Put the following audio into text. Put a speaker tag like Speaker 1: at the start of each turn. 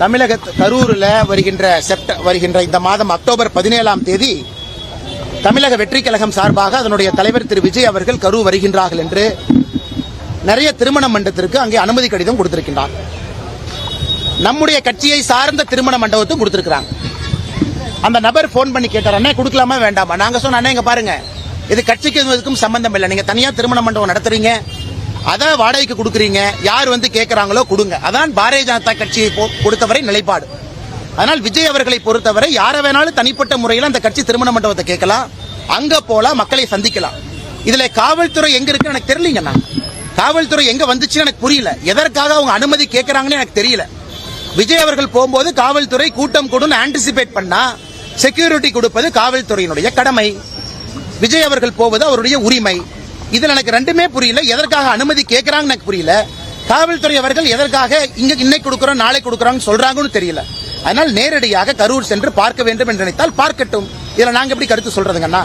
Speaker 1: தமிழக கரூரில் வருகின்ற இந்த மாதம் அக்டோபர் 17ஆம் தேதி தமிழக வெற்றிக் கழகம் சார்பாக அதனுடைய தலைவர் திரு விஜய் அவர்கள் கரூர் வருகின்றார்கள் என்று நிறைய திருமண மண்டபத்திற்கு அங்கே அனுமதி கடிதம் கொடுத்திருக்கின்றார். நம்முடைய கட்சியை சார்ந்த திருமண மண்டபத்தும் கொடுத்திருக்கிறாங்க. அந்த நபர் போன் பண்ணி கேட்டார், அண்ணே கொடுக்கலாமா வேண்டாமா? நாங்க சொன்ன, அண்ணே இங்க பாருங்க, இது கட்சிக்கு சம்பந்தம் இல்லை. நீங்க தனியா திருமண மண்டபம் நடத்துறீங்க, அதை வாடகைக்கு கொடுக்குறீங்க, யார் வந்து கேட்கறாங்களோ கொடுங்க. அதான் பாரதிய ஜனதா கட்சியை பொறுத்தவரை நிலைப்பாடு. அதனால் விஜய் அவர்களை பொறுத்தவரை யாரை வேணாலும் தனிப்பட்ட முறையில் அந்த கட்சி திருமண மண்டபத்தை கேட்கலாம், அங்க போலாம், மக்களை சந்திக்கலாம். இதுல காவல்துறை எங்க இருக்கு எனக்கு தெரியலங்கண்ணா. காவல்துறை எங்க வந்துச்சுன்னு எனக்கு புரியல. எதற்காக அவங்க அனுமதி கேட்கறாங்கன்னு எனக்கு தெரியல. விஜய் அவர்கள் போகும்போது காவல்துறை கூட்டம் கூடும் ஆன்டிசிபேட் பண்ணா செக்யூரிட்டி கொடுப்பது காவல்துறையினுடைய கடமை. விஜய் அவர்கள் போவது அவருடைய உரிமை. இதுல எனக்கு ரெண்டுமே புரியல. எதற்காக அனுமதி கேட்கறாங்க எனக்கு புரியல. காவல்துறை அவர்கள் எதற்காக இன்னைக்கு கொடுக்கிறோம் நாளை கொடுக்கறாங்க சொல்றாங்கன்னு தெரியல. அதனால் நேரடியாக கரூர் சென்று பார்க்க வேண்டும் என்று நினைத்தால் பார்க்கட்டும். இதுல நாங்க எப்படி கருத்து சொல்றதுங்கண்ணா?